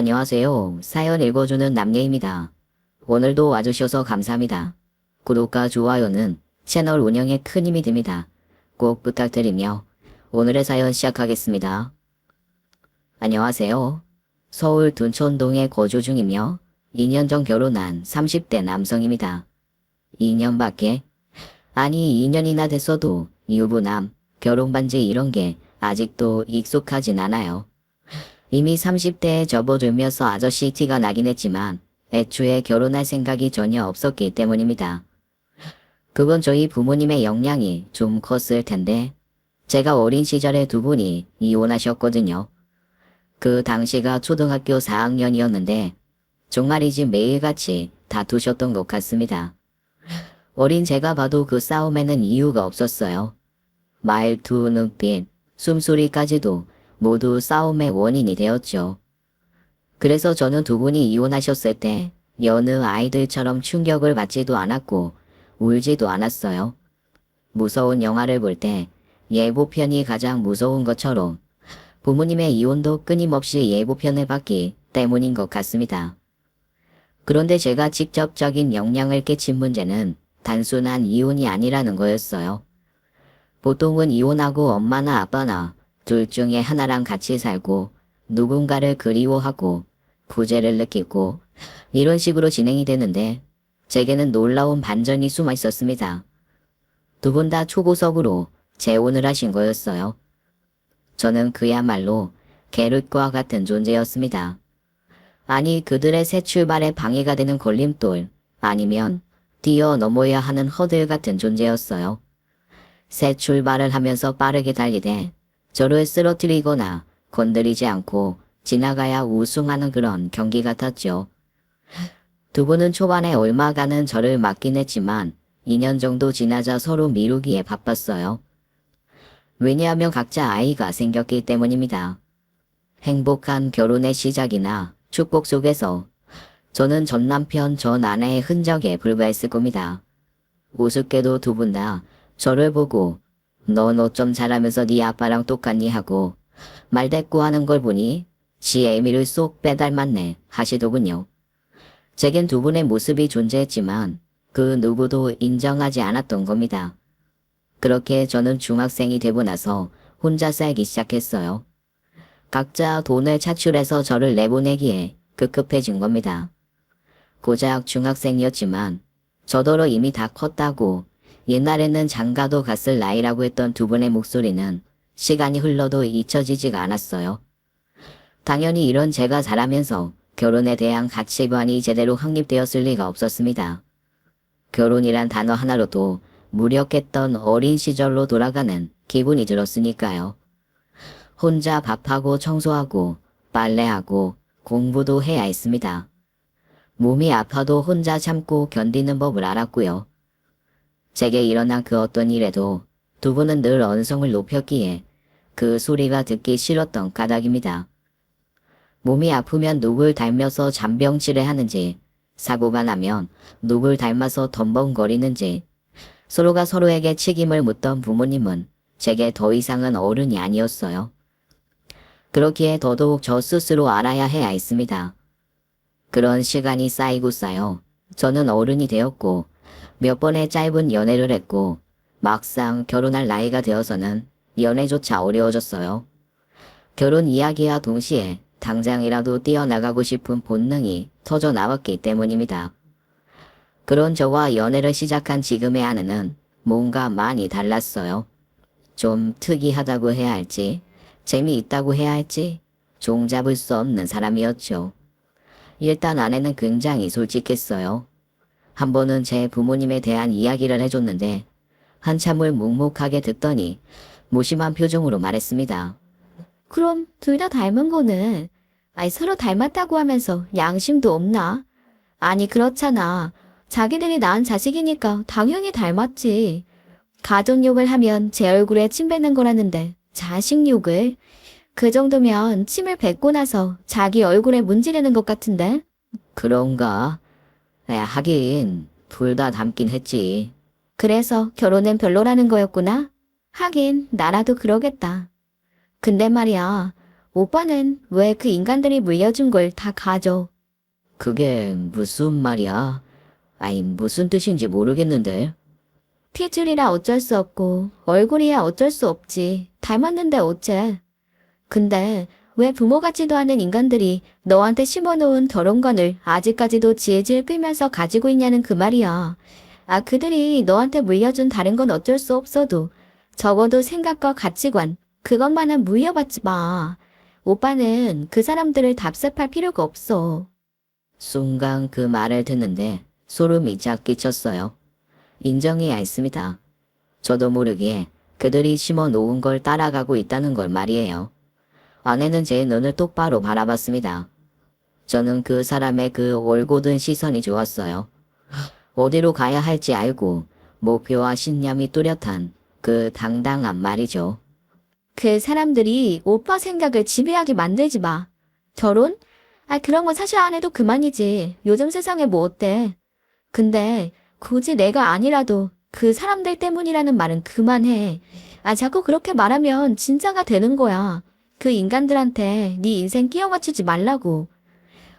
안녕하세요. 사연 읽어주는 남예입니다. 오늘도 와주셔서 감사합니다. 구독과 좋아요는 채널 운영에 큰 힘이 됩니다. 꼭 부탁드리며 오늘의 사연 시작하겠습니다. 안녕하세요. 서울 둔촌동에 거주 중이며 2년 전 결혼한 30대 남성입니다. 2년밖에? 아니 2년이나 됐어도 유부남, 결혼반지 이런 게 아직도 익숙하진 않아요. 이미 30대에 접어들면서 아저씨 티가 나긴 했지만 애초에 결혼할 생각이 전혀 없었기 때문입니다. 그건 저희 부모님의 역량이 좀 컸을 텐데 제가 어린 시절에 두 분이 이혼하셨거든요. 그 당시가 초등학교 4학년이었는데 정말이지 매일같이 다투셨던 것 같습니다. 어린 제가 봐도 그 싸움에는 이유가 없었어요. 말투, 눈빛, 숨소리까지도 모두 싸움의 원인이 되었죠. 그래서 저는 두 분이 이혼하셨을 때 여느 아이들처럼 충격을 받지도 않았고 울지도 않았어요. 무서운 영화를 볼 때 예고편이 가장 무서운 것처럼 부모님의 이혼도 끊임없이 예고편을 봤기 때문인 것 같습니다. 그런데 제가 직접적인 영향을 끼친 문제는 단순한 이혼이 아니라는 거였어요. 보통은 이혼하고 엄마나 아빠나 둘 중에 하나랑 같이 살고 누군가를 그리워하고 부재를 느끼고 이런 식으로 진행이 되는데 제게는 놀라운 반전이 숨어 있었습니다. 두 분 다 초고속으로 재혼을 하신 거였어요. 저는 그야말로 계륵과 같은 존재였습니다. 아니 그들의 새 출발에 방해가 되는 걸림돌 아니면 뛰어넘어야 하는 허들 같은 존재였어요. 새 출발을 하면서 빠르게 달리되 저를 쓰러뜨리거나 건드리지 않고 지나가야 우승하는 그런 경기 같았죠. 두 분은 초반에 얼마간은 저를 맡긴 했지만 2년 정도 지나자 서로 미루기에 바빴어요. 왜냐하면 각자 아이가 생겼기 때문입니다. 행복한 결혼의 시작이나 축복 속에서 저는 전 남편 전 아내의 흔적에 불과했을 겁니다. 우습게도 두 분 다 저를 보고 넌 어쩜 잘하면서 네 아빠랑 똑같니 하고 말대꾸하는 걸 보니 지 애미를 쏙 빼닮았네 하시더군요. 제겐 두 분의 모습이 존재했지만 그 누구도 인정하지 않았던 겁니다. 그렇게 저는 중학생이 되고 나서 혼자 살기 시작했어요. 각자 돈을 차출해서 저를 내보내기에 급급해진 겁니다. 고작 중학생이었지만 저더러 이미 다 컸다고 옛날에는 장가도 갔을 나이라고 했던 두 분의 목소리는 시간이 흘러도 잊혀지지가 않았어요. 당연히 이런 제가 자라면서 결혼에 대한 가치관이 제대로 확립되었을 리가 없었습니다. 결혼이란 단어 하나로도 무력했던 어린 시절로 돌아가는 기분이 들었으니까요. 혼자 밥하고 청소하고 빨래하고 공부도 해야 했습니다. 몸이 아파도 혼자 참고 견디는 법을 알았고요. 제게 일어난 그 어떤 일에도 두 분은 늘 언성을 높였기에 그 소리가 듣기 싫었던 까닭입니다. 몸이 아프면 누굴 닮아서 잔병치레 하는지, 사고가 나면 누굴 닮아서 덤벙거리는지, 서로가 서로에게 책임을 묻던 부모님은 제게 더 이상은 어른이 아니었어요. 그렇기에 더더욱 저 스스로 알아야 해야 했습니다. 그런 시간이 쌓이고 쌓여 저는 어른이 되었고 몇 번의 짧은 연애를 했고 막상 결혼할 나이가 되어서는 연애조차 어려워졌어요. 결혼 이야기와 동시에 당장이라도 뛰어나가고 싶은 본능이 터져 나왔기 때문입니다. 그런 저와 연애를 시작한 지금의 아내는 뭔가 많이 달랐어요. 좀 특이하다고 해야 할지 재미있다고 해야 할지 종잡을 수 없는 사람이었죠. 일단 아내는 굉장히 솔직했어요. 한 번은 제 부모님에 대한 이야기를 해줬는데 한참을 묵묵하게 듣더니 무심한 표정으로 말했습니다. 그럼 둘 다 닮은 거는 서로 닮았다고 하면서 양심도 없나? 아니 그렇잖아. 자기들이 낳은 자식이니까 당연히 닮았지. 가족욕을 하면 제 얼굴에 침 뱉는 거라는데 자식욕을? 그 정도면 침을 뱉고 나서 자기 얼굴에 문지르는 것 같은데? 그런가? 하긴 둘 다 닮긴 했지. 그래서 결혼은 별로라는 거였구나? 하긴 나라도 그러겠다. 근데 말이야, 오빠는 왜 그 인간들이 물려준 걸 다 가져? 그게 무슨 말이야? 아니, 무슨 뜻인지 모르겠는데. 피줄이라 어쩔 수 없고 얼굴이야 어쩔 수 없지. 닮았는데 어째. 근데 왜 부모 같지도 않은 인간들이 너한테 심어놓은 결혼관을 아직까지도 질질 끌면서 가지고 있냐는 그 말이야. 아, 그들이 너한테 물려준 다른 건 어쩔 수 없어도 적어도 생각과 가치관, 그것만은 물려받지 마. 오빠는 그 사람들을 답습할 필요가 없어. 순간 그 말을 듣는데 소름이 쫙 끼쳤어요. 인정해야 했습니다. 저도 모르게 그들이 심어 놓은 걸 따라가고 있다는 걸 말이에요. 아내는 제 눈을 똑바로 바라봤습니다. 저는 그 사람의 그 올곧은 시선이 좋았어요. 어디로 가야 할지 알고 목표와 신념이 뚜렷한 그 당당한 말이죠. 그 사람들이 오빠 생각을 지배하게 만들지 마. 결혼? 아, 그런 거 사실 안 해도 그만이지. 요즘 세상에 뭐 어때? 근데 굳이 내가 아니라도 그 사람들 때문이라는 말은 그만해. 아, 자꾸 그렇게 말하면 진짜가 되는 거야. 그 인간들한테 네 인생 끼워 맞추지 말라고.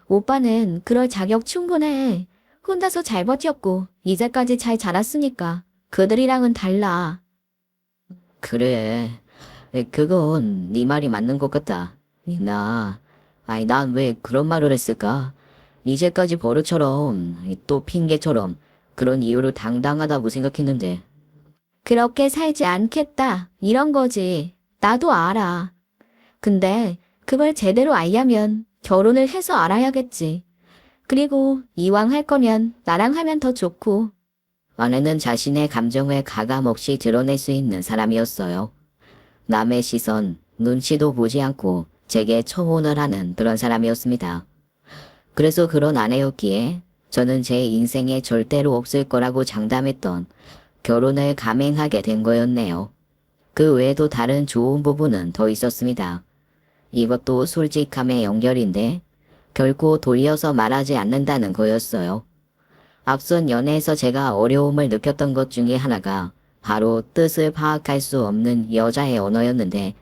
오빠는 그럴 자격 충분해. 혼자서 잘 버텼고 이제까지 잘 자랐으니까 그들이랑은 달라. 그래. 그건 네 말이 맞는 것 같다. 난 왜 그런 말을 했을까? 이제까지 버릇처럼 또 핑계처럼 그런 이유로 당당하다고 생각했는데. 그렇게 살지 않겠다. 이런 거지. 나도 알아. 근데 그걸 제대로 알려면 결혼을 해서 알아야겠지. 그리고 이왕 할 거면 나랑 하면 더 좋고. 아내는 자신의 감정을 가감없이 드러낼 수 있는 사람이었어요. 남의 시선, 눈치도 보지 않고 제게 청혼을 하는 그런 사람이었습니다. 그래서 그런 아내였기에 저는 제 인생에 절대로 없을 거라고 장담했던 결혼을 감행하게 된 거였네요. 그 외에도 다른 좋은 부분은 더 있었습니다. 이것도 솔직함의 연결인데 결코 돌려서 말하지 않는다는 거였어요. 앞선 연애에서 제가 어려움을 느꼈던 것 중에 하나가 바로 뜻을 파악할 수 없는 여자의 언어였는데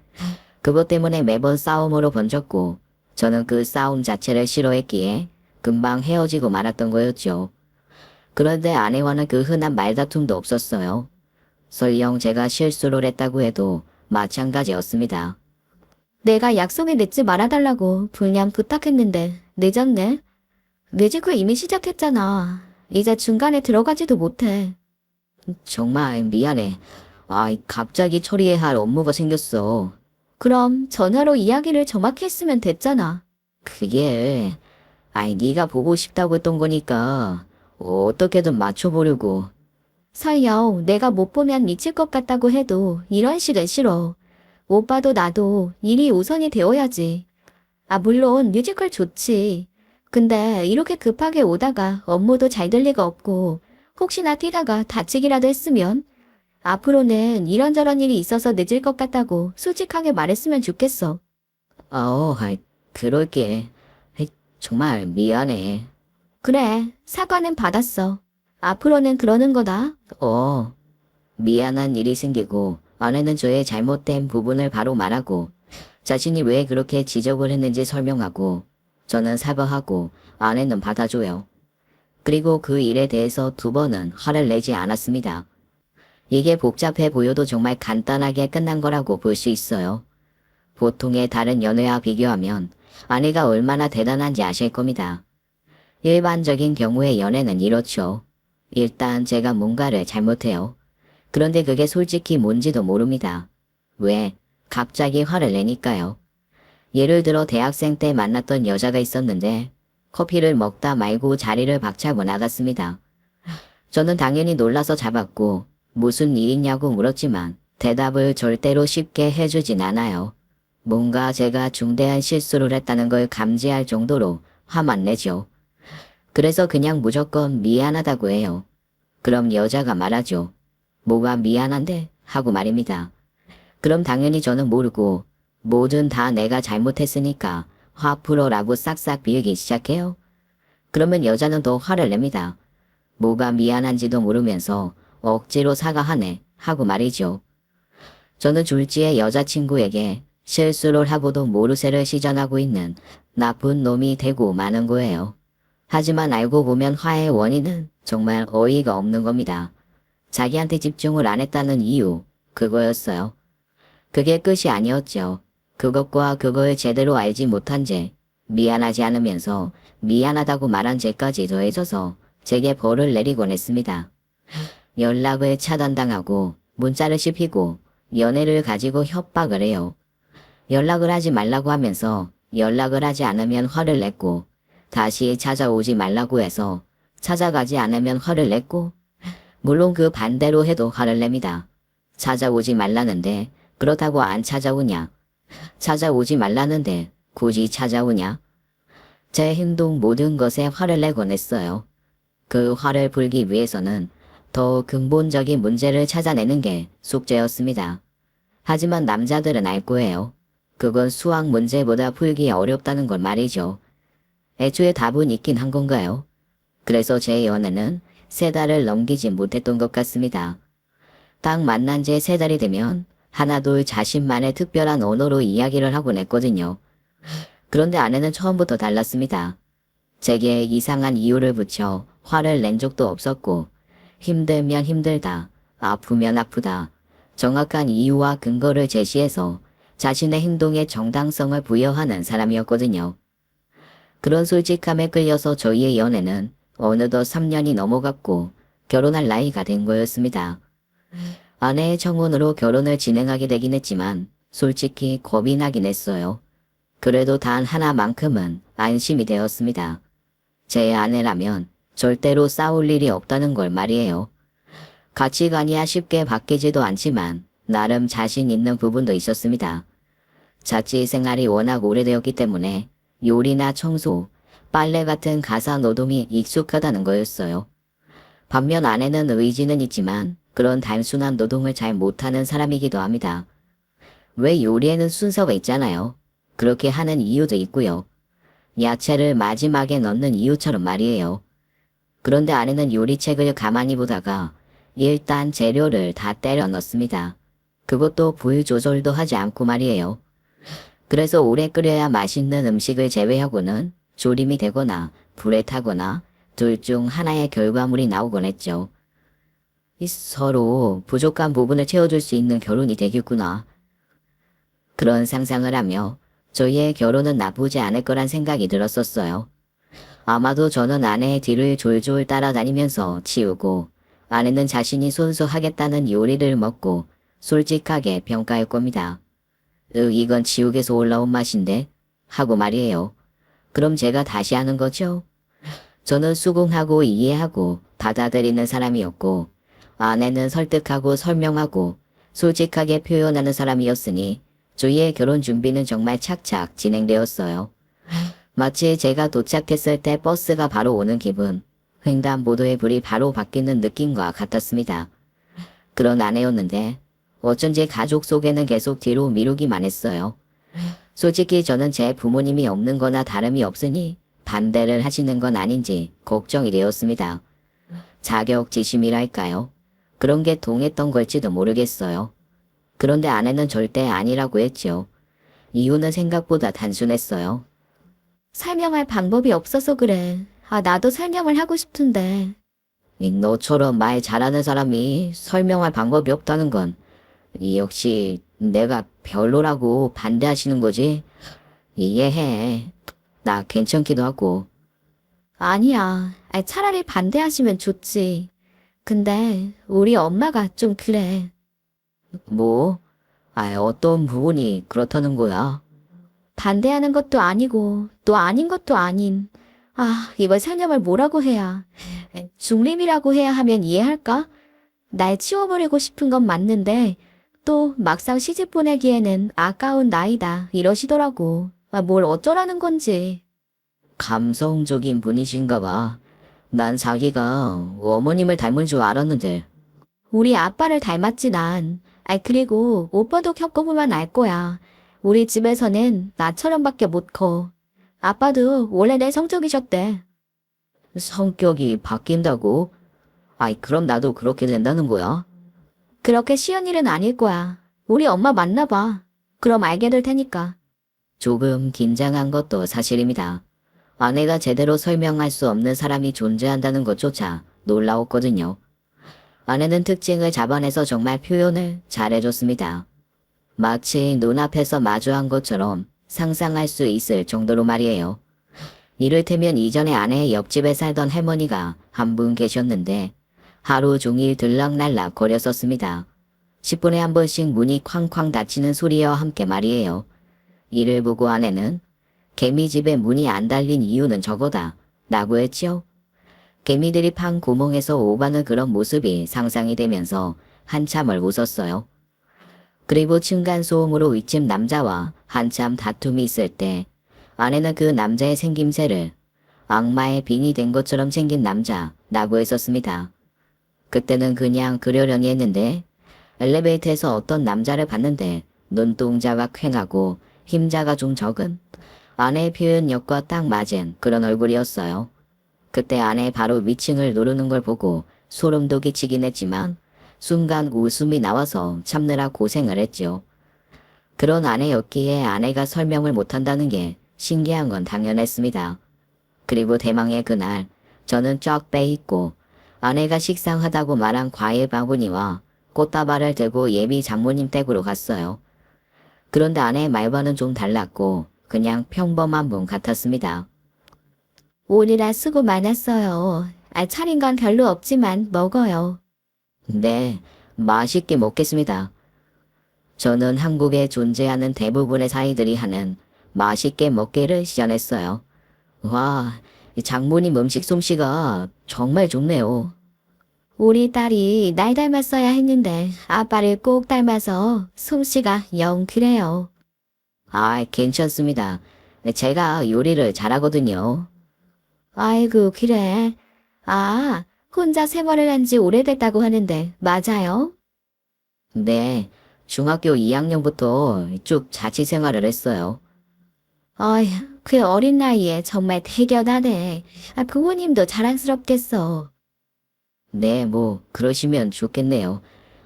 그것 때문에 매번 싸움으로 번졌고 저는 그 싸움 자체를 싫어했기에 금방 헤어지고 말았던 거였죠. 그런데 아내와는 그 흔한 말다툼도 없었어요. 설령 제가 실수를 했다고 해도 마찬가지였습니다. 내가 약속에 늦지 말아달라고 불량 부탁했는데 늦었네. 늦을 거 이미 시작했잖아. 이제 중간에 들어가지도 못해. 정말 미안해. 갑자기 처리해야 할 업무가 생겼어. 그럼 전화로 이야기를 정확히 했으면 됐잖아. 그게 네가 보고 싶다고 했던 거니까 어떻게든 맞춰보려고. 설령 내가 못 보면 미칠 것 같다고 해도 이런 식은 싫어. 오빠도 나도 일이 우선이 되어야지. 아, 물론 뮤지컬 좋지. 근데 이렇게 급하게 오다가 업무도 잘 될 리가 없고 혹시나 뛰다가 다치기라도 했으면 앞으로는 이런저런 일이 있어서 늦을 것 같다고 솔직하게 말했으면 좋겠어. 그럴게. 정말 미안해. 그래, 사과는 받았어. 앞으로는 그러는 거다. 미안한 일이 생기고 아내는 저의 잘못된 부분을 바로 말하고 자신이 왜 그렇게 지적을 했는지 설명하고 저는 사과하고 아내는 받아줘요. 그리고 그 일에 대해서 2번은 화를 내지 않았습니다. 이게 복잡해 보여도 정말 간단하게 끝난 거라고 볼 수 있어요. 보통의 다른 연애와 비교하면 아내가 얼마나 대단한지 아실 겁니다. 일반적인 경우의 연애는 이렇죠. 일단 제가 뭔가를 잘못해요. 그런데 그게 솔직히 뭔지도 모릅니다. 왜? 갑자기 화를 내니까요. 예를 들어 대학생 때 만났던 여자가 있었는데 커피를 먹다 말고 자리를 박차고 나갔습니다. 저는 당연히 놀라서 잡았고 무슨 일이냐고 물었지만 대답을 절대로 쉽게 해주진 않아요. 뭔가 제가 중대한 실수를 했다는 걸 감지할 정도로 화만 내죠. 그래서 그냥 무조건 미안하다고 해요. 그럼 여자가 말하죠. 뭐가 미안한데? 하고 말입니다. 그럼 당연히 저는 모르고 뭐든 다 내가 잘못했으니까 화 풀어라고 싹싹 비우기 시작해요. 그러면 여자는 더 화를 냅니다. 뭐가 미안한지도 모르면서 억지로 사과하네 하고 말이죠. 저는 졸지에 여자친구에게 실수를 하고도 모르쇠를 시전하고 있는 나쁜 놈이 되고 마는 거예요. 하지만 알고 보면 화해의 원인은 정말 어이가 없는 겁니다. 자기한테 집중을 안 했다는 이유, 그거였어요. 그게 끝이 아니었죠. 그것과 그걸 제대로 알지 못한 죄, 미안하지 않으면서 미안하다고 말한 죄까지 더해져서 제게 벌을 내리곤 했습니다. 연락을 차단당하고 문자를 씹히고 연애를 가지고 협박을 해요. 연락을 하지 말라고 하면서 연락을 하지 않으면 화를 냈고 다시 찾아오지 말라고 해서 찾아가지 않으면 화를 냈고 물론 그 반대로 해도 화를 냅니다. 찾아오지 말라는데 그렇다고 안 찾아오냐? 찾아오지 말라는데 굳이 찾아오냐? 제 행동 모든 것에 화를 내곤 했어요. 그 화를 풀기 위해서는 더 근본적인 문제를 찾아내는 게 숙제였습니다. 하지만 남자들은 알 거예요. 그건 수학 문제보다 풀기 어렵다는 걸 말이죠. 애초에 답은 있긴 한 건가요? 그래서 제 연애는 3달을 넘기지 못했던 것 같습니다. 딱 만난 지 3달이 되면 하나둘 자신만의 특별한 언어로 이야기를 하곤 했거든요. 그런데 아내는 처음부터 달랐습니다. 제게 이상한 이유를 붙여 화를 낸 적도 없었고 힘들면 힘들다, 아프면 아프다, 정확한 이유와 근거를 제시해서 자신의 행동에 정당성을 부여하는 사람이었거든요. 그런 솔직함에 끌려서 저희의 연애는 어느덧 3년이 넘어갔고 결혼할 나이가 된 거였습니다. 아내의 청혼으로 결혼을 진행하게 되긴 했지만 솔직히 겁이 나긴 했어요. 그래도 단 하나만큼은 안심이 되었습니다. 제 아내라면 절대로 싸울 일이 없다는 걸 말이에요. 가치관이 쉽게 바뀌지도 않지만 나름 자신 있는 부분도 있었습니다. 자취 생활이 워낙 오래되었기 때문에 요리나 청소, 빨래 같은 가사 노동이 익숙하다는 거였어요. 반면 아내는 의지는 있지만 그런 단순한 노동을 잘 못하는 사람이기도 합니다. 왜 요리에는 순서가 있잖아요. 그렇게 하는 이유도 있고요. 야채를 마지막에 넣는 이유처럼 말이에요. 그런데 아내는 요리책을 가만히 보다가 일단 재료를 다 때려 넣습니다. 그것도 불 조절도 하지 않고 말이에요. 그래서 오래 끓여야 맛있는 음식을 제외하고는 조림이 되거나 불에 타거나 둘 중 하나의 결과물이 나오곤 했죠. 서로 부족한 부분을 채워줄 수 있는 결혼이 되겠구나. 그런 상상을 하며 저희의 결혼은 나쁘지 않을 거란 생각이 들었었어요. 아마도 저는 아내의 뒤를 졸졸 따라다니면서 치우고 아내는 자신이 손수 하겠다는 요리를 먹고 솔직하게 평가할 겁니다. 이건 지옥에서 올라온 맛인데 하고 말이에요. 그럼 제가 다시 하는 거죠? 저는 수긍하고 이해하고 받아들이는 사람이었고 아내는 설득하고 설명하고 솔직하게 표현하는 사람이었으니 저희의 결혼 준비는 정말 착착 진행되었어요. 마치 제가 도착했을 때 버스가 바로 오는 기분, 횡단보도의 불이 바로 바뀌는 느낌과 같았습니다. 그런 아내였는데 어쩐지 가족 속에는 계속 뒤로 미루기만 했어요. 솔직히 저는 제 부모님이 없는 거나 다름이 없으니 반대를 하시는 건 아닌지 걱정이 되었습니다. 자격지심이랄까요? 그런 게 동했던 걸지도 모르겠어요. 그런데 아내는 절대 아니라고 했죠. 이유는 생각보다 단순했어요. 설명할 방법이 없어서 그래. 나도 설명을 하고 싶은데. 너처럼 말 잘하는 사람이 설명할 방법이 없다는 건 역시 내가 별로라고 반대하시는 거지? 이해해. 나 괜찮기도 하고. 아니야. 차라리 반대하시면 좋지. 근데 우리 엄마가 좀 그래. 뭐? 어떤 부분이 그렇다는 거야? 반대하는 것도 아니고 또 아닌 것도 아닌. 이걸 설명을 뭐라고 해야. 중립이라고 해야 하면 이해할까? 날 치워버리고 싶은 건 맞는데 또 막상 시집 보내기에는 아까운 나이다 이러시더라고. 뭘 어쩌라는 건지. 감성적인 분이신가 봐. 난 자기가 어머님을 닮은 줄 알았는데. 우리 아빠를 닮았지 난. 그리고 오빠도 겪어보면 알 거야. 우리 집에서는 나처럼밖에 못 커. 아빠도 원래 내 성격이셨대. 성격이 바뀐다고? 그럼 나도 그렇게 된다는 거야? 그렇게 쉬운 일은 아닐 거야. 우리 엄마 만나봐. 그럼 알게 될 테니까. 조금 긴장한 것도 사실입니다. 아내가 제대로 설명할 수 없는 사람이 존재한다는 것조차 놀라웠거든요. 아내는 특징을 잡아내서 정말 표현을 잘해줬습니다. 마치 눈앞에서 마주한 것처럼 상상할 수 있을 정도로 말이에요. 이를테면 이전에 아내의 옆집에 살던 할머니가 한 분 계셨는데 하루 종일 들락날락 거렸었습니다. 10분에 한 번씩 문이 쾅쾅 닫히는 소리와 함께 말이에요. 이를 보고 아내는 개미집에 문이 안 달린 이유는 저거다 라고 했지요. 개미들이 판 구멍에서 오가는 그런 모습이 상상이 되면서 한참을 웃었어요. 그리고 층간소음으로 윗집 남자와 한참 다툼이 있을 때 아내는 그 남자의 생김새를 악마의 빙이 된 것처럼 생긴 남자라고 했었습니다. 그때는 그냥 그러려니 했는데 엘리베이터에서 어떤 남자를 봤는데 눈동자가 퀭하고 힘자가 좀 적은 아내의 표현력과 딱 맞은 그런 얼굴이었어요. 그때 아내 바로 위층을 누르는 걸 보고 소름도 끼치긴 했지만 순간 웃음이 나와서 참느라 고생을 했죠. 그런 아내였기에 아내가 설명을 못한다는 게 신기한 건 당연했습니다. 그리고 대망의 그날 저는 쫙 빼입고 아내가 식상하다고 말한 과일 바구니와 꽃다발을 들고 예비 장모님 댁으로 갔어요. 그런데 아내의 말과는 좀 달랐고 그냥 평범한 분 같았습니다. 오느라 수고 많았어요. 차린 건 별로 없지만 먹어요. 네, 맛있게 먹겠습니다. 저는 한국에 존재하는 대부분의 사이들이 하는 맛있게 먹기를 시전했어요. 와, 이 장모님 음식 솜씨가 정말 좋네요. 우리 딸이 날 닮았어야 했는데 아빠를 꼭 닮아서 솜씨가 영 그래요. 아, 괜찮습니다. 제가 요리를 잘하거든요. 아이고 그래. 아, 혼자 생활을 한 지 오래됐다고 하는데 맞아요? 네, 중학교 2학년부터 쭉 자취 생활을 했어요. 어휴, 그 어린 나이에 정말 대견하네. 부모님도 자랑스럽겠어. 네, 뭐 그러시면 좋겠네요.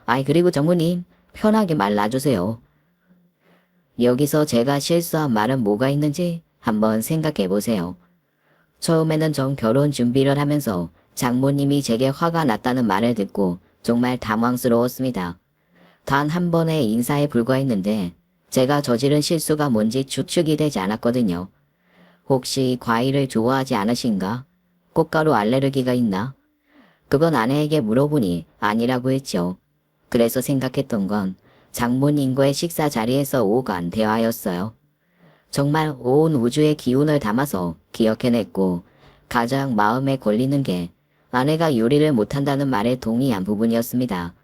아이, 그리고 장모님 편하게 말 놔주세요. 여기서 제가 실수한 말은 뭐가 있는지 한번 생각해 보세요. 처음에는 전 결혼 준비를 하면서 장모님이 제게 화가 났다는 말을 듣고 정말 당황스러웠습니다. 단 한 번의 인사에 불과했는데 제가 저지른 실수가 뭔지 추측이 되지 않았거든요. 혹시 과일을 좋아하지 않으신가? 꽃가루 알레르기가 있나? 그건 아내에게 물어보니 아니라고 했죠. 그래서 생각했던 건 장모님과의 식사 자리에서 오간 대화였어요. 정말 온 우주의 기운을 담아서 기억해냈고 가장 마음에 걸리는 게 아내가 요리를 못한다는 말에 동의한 부분이었습니다.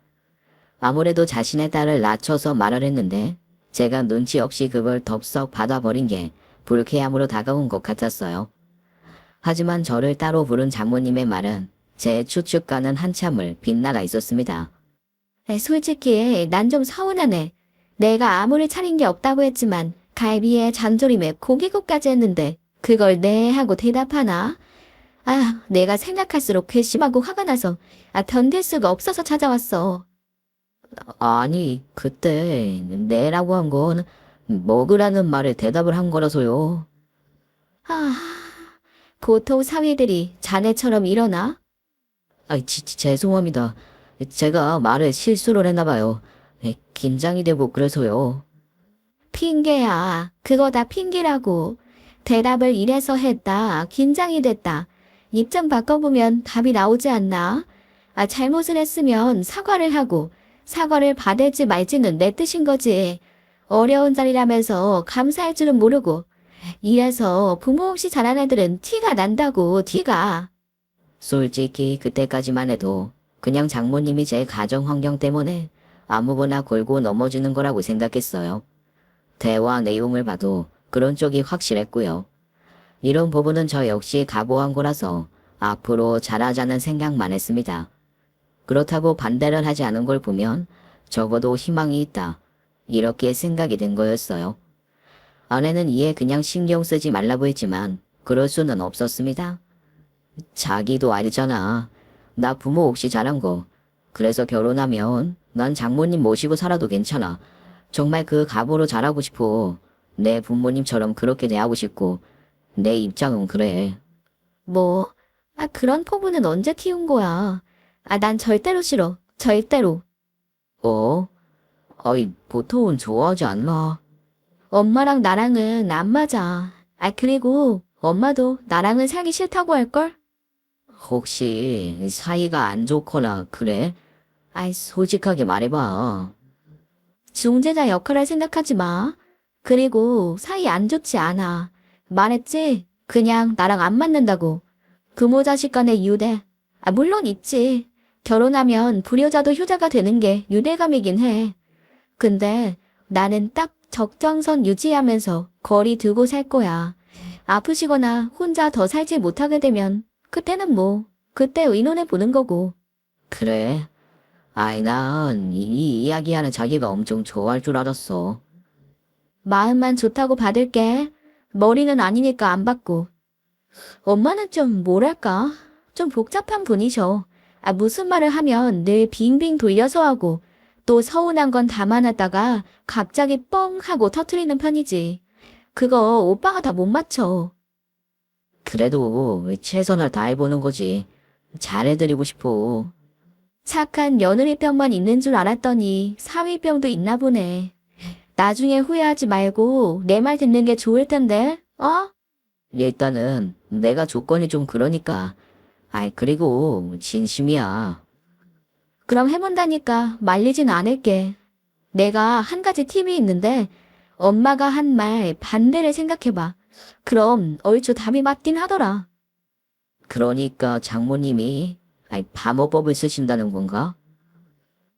아무래도 자신의 딸을 낮춰서 말을 했는데 제가 눈치 없이 그걸 덥석 받아버린 게 불쾌함으로 다가온 것 같았어요. 하지만 저를 따로 부른 장모님의 말은 제 추측과는 한참을 빗나가 있었습니다. 솔직히 난 좀 서운하네. 내가 아무리 차린 게 없다고 했지만 갈비에 잔조림에 고기국까지 했는데 그걸 네 하고 대답하나? 아, 내가 생각할수록 괘씸하고 화가 나서 견딜 수가 없어서 찾아왔어. 아니, 그때 내라고 한 건 먹으라는 말에 대답을 한 거라서요. 아, 보통 사위들이 자네처럼 일어나? 죄송합니다. 제가 말을 실수를 했나 봐요. 긴장이 되고 그래서요. 핑계야. 그거 다 핑계라고. 대답을 이래서 했다. 긴장이 됐다. 입 좀 바꿔보면 답이 나오지 않나? 잘못을 했으면 사과를 하고 사과를 받을지 말지는 내 뜻인 거지. 어려운 자리라면서 감사할 줄은 모르고. 이래서 부모 없이 자란 애들은 티가 난다고, 티가. 솔직히 그때까지만 해도 그냥 장모님이 제 가정 환경 때문에 아무거나 걸고 넘어지는 거라고 생각했어요. 대화 내용을 봐도 그런 쪽이 확실했고요. 이런 부분은 저 역시 각오한 거라서 앞으로 잘하자는 생각만 했습니다. 그렇다고 반대를 하지 않은 걸 보면 적어도 희망이 있다. 이렇게 생각이 된 거였어요. 아내는 이에 그냥 신경 쓰지 말라고 했지만 그럴 수는 없었습니다. 자기도 알잖아. 나 부모 없이 자란 거. 그래서 결혼하면 난 장모님 모시고 살아도 괜찮아. 정말 그 가보로 잘하고 싶어. 내 부모님처럼 그렇게 대하고 싶고, 내 입장은 그래. 뭐, 그런 포부는 언제 키운 거야? 난 절대로 싫어. 절대로. 어? 아이, 보통은 좋아하지 않나? 엄마랑 나랑은 안 맞아. 그리고 엄마도 나랑은 살기 싫다고 할걸? 혹시 사이가 안 좋거나 그래? 솔직하게 말해봐. 중재자 역할을 생각하지 마. 그리고 사이 안 좋지 않아. 말했지? 그냥 나랑 안 맞는다고. 부모 자식 간의 유대. 물론 있지. 결혼하면 불효자도 효자가 되는 게 유대감이긴 해. 근데 나는 딱 적정선 유지하면서 거리 두고 살 거야. 아프시거나 혼자 더 살지 못하게 되면 그때는 뭐, 그때 의논해 보는 거고. 그래? 난 이 이야기하는 자기가 엄청 좋아할 줄 알았어. 마음만 좋다고 받을게. 머리는 아니니까 안 받고. 엄마는 좀 뭐랄까? 좀 복잡한 분이셔. 무슨 말을 하면 늘 빙빙 돌려서 하고 또 서운한 건 담아놨다가 갑자기 뻥 하고 터트리는 편이지. 그거 오빠가 다 못 맞춰. 그래도 최선을 다해보는 거지. 잘해드리고 싶어. 착한 며느리병만 있는 줄 알았더니 사위병도 있나 보네. 나중에 후회하지 말고 내 말 듣는 게 좋을 텐데, 어? 일단은 내가 조건이 좀 그러니까. 그리고 진심이야. 그럼 해본다니까 말리진 않을게. 내가 한 가지 팁이 있는데 엄마가 한 말 반대를 생각해봐. 그럼 얼추 답이 맞긴 하더라. 그러니까 장모님이 방어법을 쓰신다는 건가?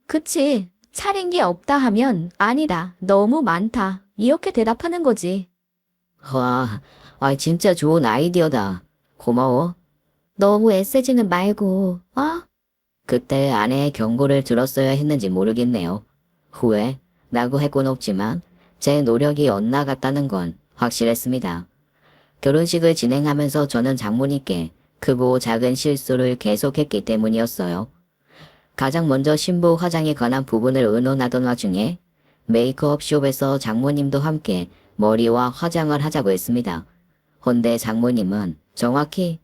그치? 차린 게 없다 하면 아니다. 너무 많다. 이렇게 대답하는 거지. 와, 진짜 좋은 아이디어다. 고마워. 너무 애쓰지는 말고, 어? 그때 아내의 경고를 들었어야 했는지 모르겠네요. 후회, 라고 할 건 없지만 제 노력이 엇나갔다는 건 확실했습니다. 결혼식을 진행하면서 저는 장모님께 크고 작은 실수를 계속했기 때문이었어요. 가장 먼저 신부 화장에 관한 부분을 의논하던 와중에 메이크업숍에서 장모님도 함께 머리와 화장을 하자고 했습니다. 헌데 장모님은 정확히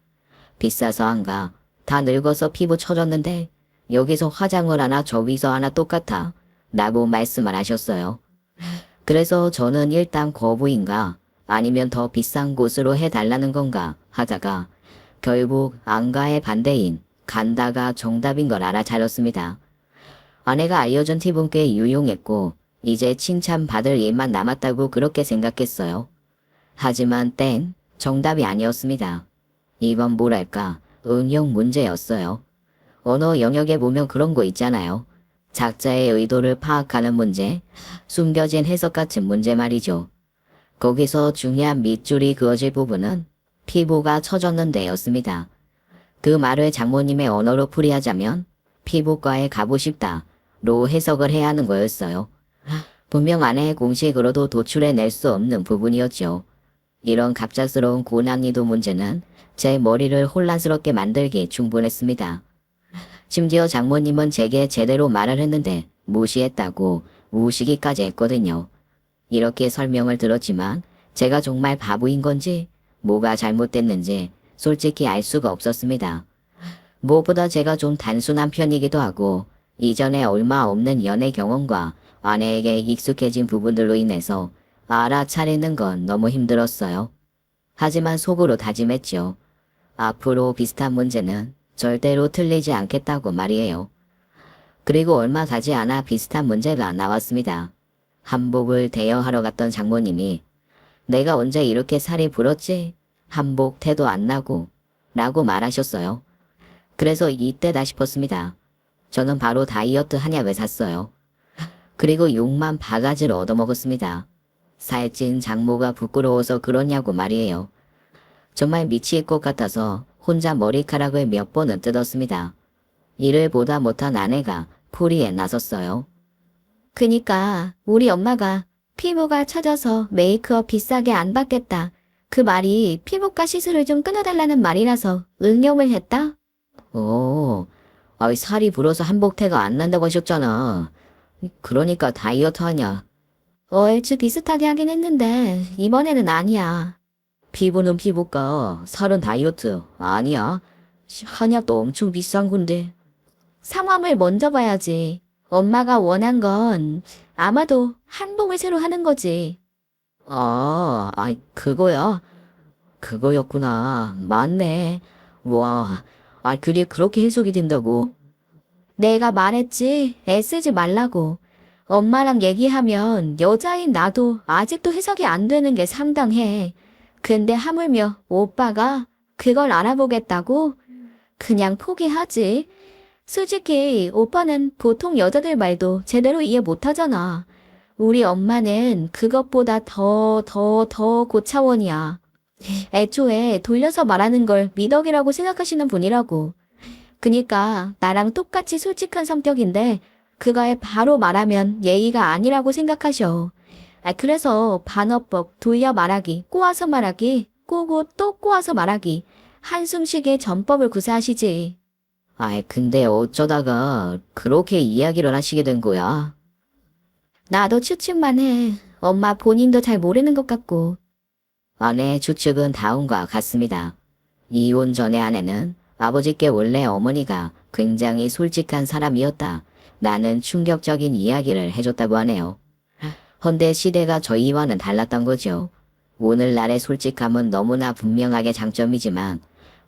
비싸서 안 가. 다 늙어서 피부 처졌는데 여기서 화장을 하나 저기서 하나 똑같아. 라고 말씀을 하셨어요. 그래서 저는 일단 거부인가 아니면 더 비싼 곳으로 해달라는 건가 하다가 결국 안가의 반대인 간다가 정답인 걸 알아차렸습니다. 아내가 알려준 팁은 꽤 유용했고 이제 칭찬받을 일만 남았다고 그렇게 생각했어요. 하지만 땡, 정답이 아니었습니다. 이건 뭐랄까 응용 문제였어요. 언어 영역에 보면 그런 거 있잖아요. 작자의 의도를 파악하는 문제, 숨겨진 해석 같은 문제 말이죠. 거기서 중요한 밑줄이 그어질 부분은 피부가 처졌는데였습니다. 그 말을 장모님의 언어로 풀이하자면 피부과에 가고 싶다로 해석을 해야 하는 거였어요. 분명 아내의 공식으로도 도출해낼 수 없는 부분이었죠. 이런 갑작스러운 고난이도 문제는 제 머리를 혼란스럽게 만들기 충분했습니다. 심지어 장모님은 제게 제대로 말을 했는데 무시했다고 우시기까지 했거든요. 이렇게 설명을 들었지만 제가 정말 바보인 건지 뭐가 잘못됐는지 솔직히 알 수가 없었습니다. 무엇보다 제가 좀 단순한 편이기도 하고 이전에 얼마 없는 연애 경험과 아내에게 익숙해진 부분들로 인해서 알아차리는 건 너무 힘들었어요. 하지만 속으로 다짐했죠. 앞으로 비슷한 문제는 절대로 틀리지 않겠다고 말이에요. 그리고 얼마 가지 않아 비슷한 문제가 나왔습니다. 한복을 대여하러 갔던 장모님이 내가 언제 이렇게 살이 불었지? 한복 태도 안 나고 라고 말하셨어요. 그래서 이때다 싶었습니다. 저는 바로 다이어트 한약을 샀어요. 그리고 욕만 바가지를 얻어먹었습니다. 살찐 장모가 부끄러워서 그러냐고 말이에요. 정말 미칠 것 같아서 혼자 머리카락을 몇 번은 뜯었습니다. 이를 보다 못한 아내가 풀이에 나섰어요. 그니까 우리 엄마가 피부가 처져서 메이크업 비싸게 안 받겠다. 그 말이 피부과 시술을 좀 끊어달라는 말이라서 응용을 했다? 살이 불어서 한복태가 안 난다고 하셨잖아. 그러니까 다이어트 하냐. 얼추 비슷하게 하긴 했는데 이번에는 아니야. 피부는 피부과, 살은 다이어트. 아니야. 한약도 엄청 비싼 건데. 상황을 먼저 봐야지. 엄마가 원한 건 아마도 한복을 새로 하는 거지. 그거야. 그거였구나. 맞네. 와, 그게 그렇게 해석이 된다고. 내가 말했지. 애쓰지 말라고. 엄마랑 얘기하면 여자인 나도 아직도 해석이 안 되는 게 상당해. 근데 하물며 오빠가 그걸 알아보겠다고? 그냥 포기하지. 솔직히 오빠는 보통 여자들 말도 제대로 이해 못하잖아. 우리 엄마는 그것보다 더 고차원이야. 애초에 돌려서 말하는 걸 미덕이라고 생각하시는 분이라고. 그니까 나랑 똑같이 솔직한 성격인데 그거에 바로 말하면 예의가 아니라고 생각하셔. 그래서 반어법, 돌려 말하기, 꼬아서 말하기, 꼬고 또 꼬아서 말하기, 한숨 쉬게 전법을 구사하시지. 근데 어쩌다가 그렇게 이야기를 하시게 된 거야? 나도 추측만 해. 엄마 본인도 잘 모르는 것 같고. 아내 추측은 다음과 같습니다. 이혼 전의 아내는 아버지께 원래 어머니가 굉장히 솔직한 사람이었다. 나는 충격적인 이야기를 해줬다고 하네요. 헌데 시대가 저희와는 달랐던 거죠. 오늘날의 솔직함은 너무나 분명하게 장점이지만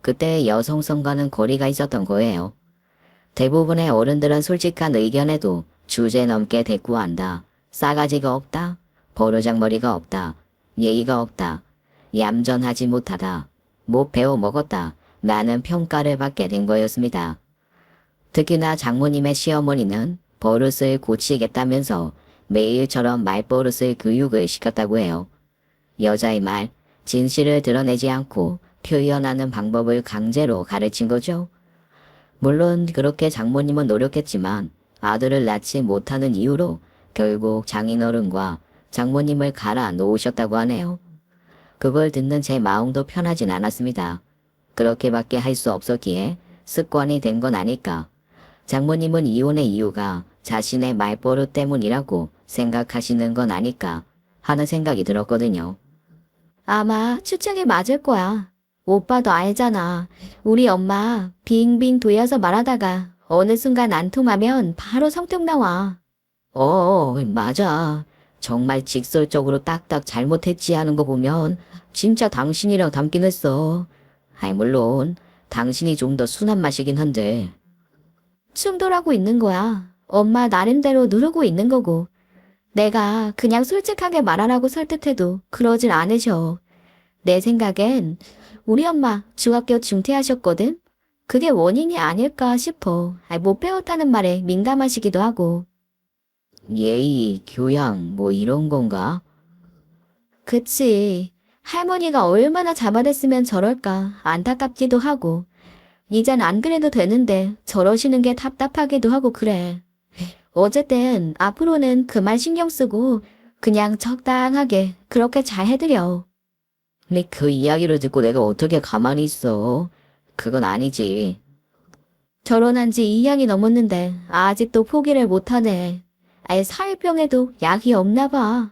그때의 여성성과는 거리가 있었던 거예요. 대부분의 어른들은 솔직한 의견에도 주제 넘게 대꾸한다. 싸가지가 없다. 버르장머리가 없다. 예의가 없다. 얌전하지 못하다. 못 배워 먹었다. 라는 평가를 받게 된 거였습니다. 특히나 장모님의 시어머니는 버릇을 고치겠다면서 매일처럼 말버릇을 교육을 시켰다고 해요. 여자의 말, 진실을 드러내지 않고 표현하는 방법을 강제로 가르친 거죠. 물론 그렇게 장모님은 노력했지만 아들을 낳지 못하는 이유로 결국 장인어른과 장모님을 갈아 놓으셨다고 하네요. 그걸 듣는 제 마음도 편하진 않았습니다. 그렇게밖에 할 수 없었기에 습관이 된 건 아닐까. 장모님은 이혼의 이유가 자신의 말버릇 때문이라고 생각하시는 건 아닐까 하는 생각이 들었거든요. 아마 추측이 맞을 거야. 오빠도 알잖아. 우리 엄마 빙빙 돌려서 말하다가 어느 순간 안 통하면 바로 성격 나와. 맞아. 정말 직설적으로 딱딱 잘못했지 하는 거 보면 진짜 당신이랑 닮긴 했어. 물론 당신이 좀 더 순한 맛이긴 한데. 충돌하고 있는 거야. 엄마 나름대로 누르고 있는 거고. 내가 그냥 솔직하게 말하라고 설득해도 그러질 않으셔. 내 생각엔 우리 엄마 중학교 중퇴하셨거든? 그게 원인이 아닐까 싶어. 못 배웠다는 말에 민감하시기도 하고. 예의, 교양 뭐 이런 건가? 그치. 할머니가 얼마나 잡아댔으면 저럴까 안타깝기도 하고. 이젠 안 그래도 되는데 저러시는 게 답답하기도 하고 그래. 어쨌든 앞으로는 그만 신경 쓰고 그냥 적당하게 그렇게 잘 해드려. 근데 그 이야기를 듣고 내가 어떻게 가만히 있어? 그건 아니지. 결혼한 지 2년이 넘었는데 아직도 포기를 못하네. 사회병에도 약이 없나 봐.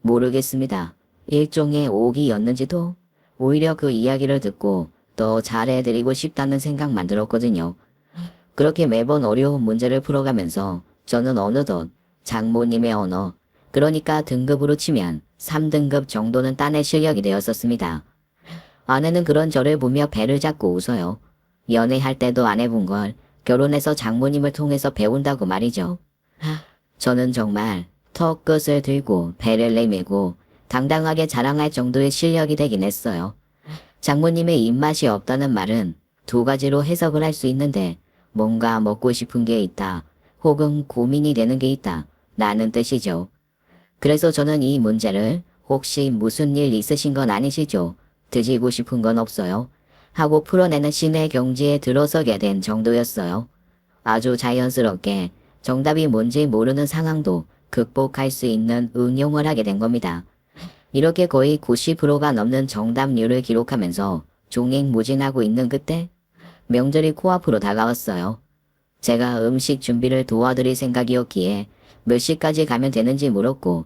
모르겠습니다. 일종의 오기였는지도. 오히려 그 이야기를 듣고 더 잘해드리고 싶다는 생각만 들었거든요. 그렇게 매번 어려운 문제를 풀어가면서 저는 어느덧 장모님의 언어, 그러니까 등급으로 치면 3등급 정도는 따낼 실력이 되었었습니다. 아내는 그런 저를 보며 배를 잡고 웃어요. 연애할 때도 안 해본 걸 결혼해서 장모님을 통해서 배운다고 말이죠. 저는 정말 턱 끝을 들고 배를 내밀고 당당하게 자랑할 정도의 실력이 되긴 했어요. 장모님의 입맛이 없다는 말은 두 가지로 해석을 할 수 있는데 뭔가 먹고 싶은 게 있다 혹은 고민이 되는 게 있다 라는 뜻이죠. 그래서 저는 이 문제를 혹시 무슨 일 있으신 건 아니시죠? 드시고 싶은 건 없어요? 하고 풀어내는 신의 경지에 들어서게 된 정도였어요. 아주 자연스럽게 정답이 뭔지 모르는 상황도 극복할 수 있는 응용을 하게 된 겁니다. 이렇게 거의 90%가 넘는 정답률을 기록하면서 종횡무진하고 있는 그때 명절이 코앞으로 다가왔어요. 제가 음식 준비를 도와드릴 생각이었기에 몇 시까지 가면 되는지 물었고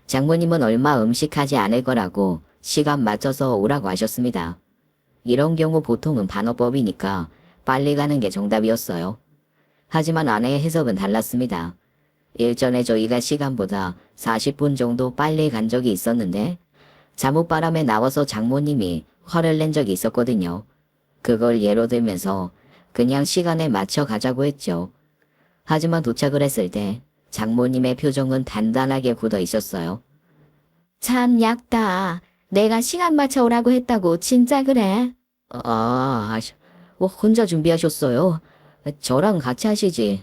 장모님은 얼마 음식하지 않을 거라고 시간 맞춰서 오라고 하셨습니다. 이런 경우 보통은 반어법이니까 빨리 가는 게 정답이었어요. 하지만 아내의 해석은 달랐습니다. 일전에 저희가 시간보다 40분 정도 빨리 간 적이 있었는데 잠옷바람에 나와서 장모님이 화를 낸 적이 있었거든요. 그걸 예로 들면서 그냥 시간에 맞춰 가자고 했죠. 하지만 도착을 했을 때 장모님의 표정은 단단하게 굳어 있었어요. 참 얕다. 내가 시간 맞춰 오라고 했다고 진짜 그래? 혼자 준비하셨어요? 저랑 같이 하시지.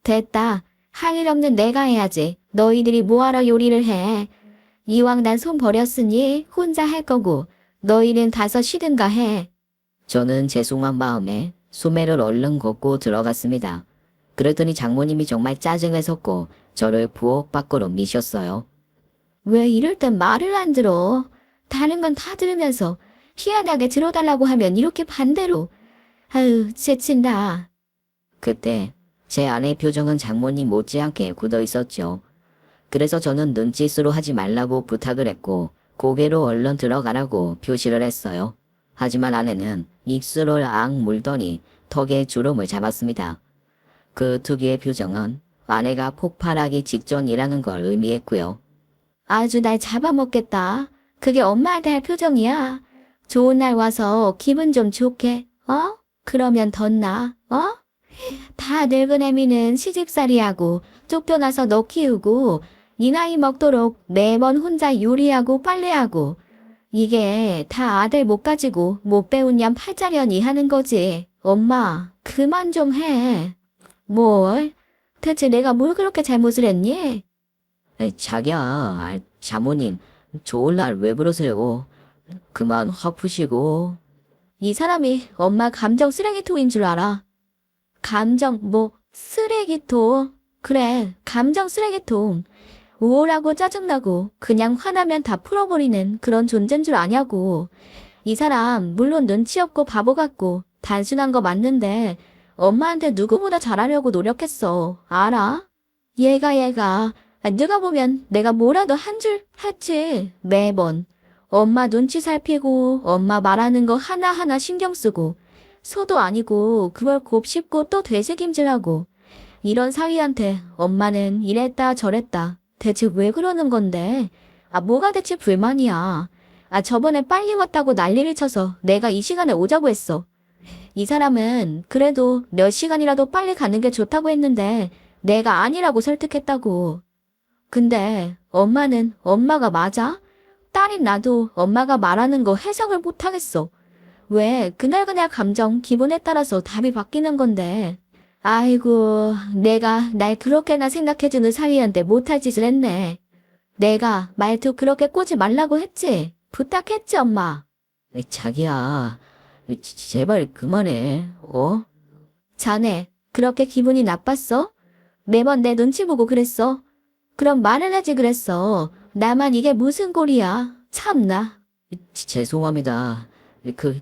됐다. 할 일 없는 내가 해야지. 너희들이 뭐하러 요리를 해. 이왕 난 손 버렸으니 혼자 할 거고 너희는 가서 쉬든가 해. 저는 죄송한 마음에 소매를 얼른 걷고 들어갔습니다. 그랬더니 장모님이 정말 짜증을 섞고 저를 부엌 밖으로 미셨어요. 왜 이럴 땐 말을 안 들어? 다른 건 다 들으면서 희한하게 들어달라고 하면 이렇게 반대로. 아유, 지친다. 그때 제 아내의 표정은 장모님 못지않게 굳어 있었죠. 그래서 저는 눈짓으로 하지 말라고 부탁을 했고 고개로 얼른 들어가라고 표시를 했어요. 하지만 아내는 입술을 악 물더니 턱에 주름을 잡았습니다. 그 특유의 표정은 아내가 폭발하기 직전이라는 걸 의미했고요. 아주 날 잡아먹겠다. 그게 엄마한테 할 표정이야. 좋은 날 와서 기분 좀 좋게, 어? 그러면 덧나, 어? 다 늙은 애미는 시집살이하고 쫓겨나서 너 키우고 이 나이 먹도록 매번 혼자 요리하고 빨래하고 이게 다 아들 못 가지고 못 배운 년 팔자려니 하는 거지. 엄마, 그만 좀 해. 뭘? 대체 내가 뭘 그렇게 잘못을 했니? 자기야, 장모님, 좋은 날 왜 그러세요? 그만 화 푸시고. 이 사람이 엄마 감정 쓰레기통인 줄 알아. 감정, 쓰레기통. 그래, 감정 쓰레기통. 우울하고 짜증나고 그냥 화나면 다 풀어버리는 그런 존재인 줄 아냐고. 이 사람 물론 눈치 없고 바보 같고 단순한 거 맞는데 엄마한테 누구보다 잘하려고 노력했어. 알아? 얘가 누가 보면 내가 뭐라도 한 줄 했지. 매번. 엄마 눈치 살피고 엄마 말하는 거 하나하나 신경 쓰고 소도 아니고 그걸 곱씹고 또 되새김질하고 이런 사위한테 엄마는 이랬다 저랬다. 대체 왜 그러는 건데? 뭐가 대체 불만이야? 저번에 빨리 왔다고 난리를 쳐서 내가 이 시간에 오자고 했어. 이 사람은 그래도 몇 시간이라도 빨리 가는 게 좋다고 했는데 내가 아니라고 설득했다고. 근데 엄마는 엄마가 맞아? 딸인 나도 엄마가 말하는 거 해석을 못하겠어. 왜 그날그날 감정, 기분에 따라서 답이 바뀌는 건데. 아이고, 내가 날 그렇게나 생각해주는 사위한테 못할 짓을 했네. 내가 말투 그렇게 꼬지 말라고 했지? 부탁했지, 엄마. 자기야, 제발 그만해, 자네, 그렇게 기분이 나빴어? 매번 내 눈치 보고 그랬어? 그럼 말을 하지 그랬어. 나만 이게 무슨 꼴이야. 참나. 죄송합니다.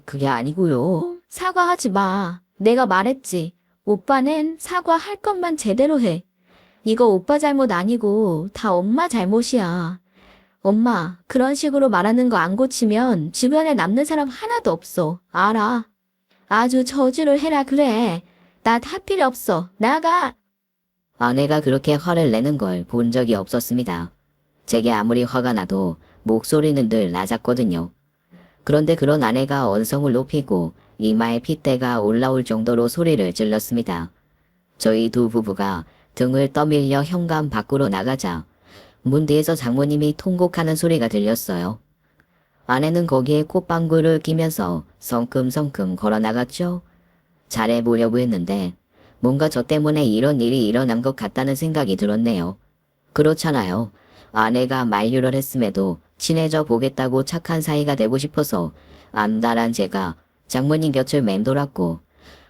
그게 아니고요. 사과하지 마. 내가 말했지. 오빠는 사과할 것만 제대로 해. 이거 오빠 잘못 아니고 다 엄마 잘못이야. 엄마, 그런 식으로 말하는 거 안 고치면 주변에 남는 사람 하나도 없어. 알아. 아주 저주를 해라 그래. 나 다 필요 없어. 나가. 아내가 그렇게 화를 내는 걸 본 적이 없었습니다. 제게 아무리 화가 나도 목소리는 늘 낮았거든요. 그런데 그런 아내가 언성을 높이고 이마에 핏대가 올라올 정도로 소리를 질렀습니다. 저희 두 부부가 등을 떠밀려 현관 밖으로 나가자 문 뒤에서 장모님이 통곡하는 소리가 들렸어요. 아내는 거기에 꽃방구를 끼면서 성큼성큼 걸어 나갔죠. 잘해보려고 했는데 뭔가 저 때문에 이런 일이 일어난 것 같다는 생각이 들었네요. 그렇잖아요. 아내가 만류를 했음에도 친해져 보겠다고 착한 사이가 되고 싶어서 암달한 제가 장모님 곁을 맴돌았고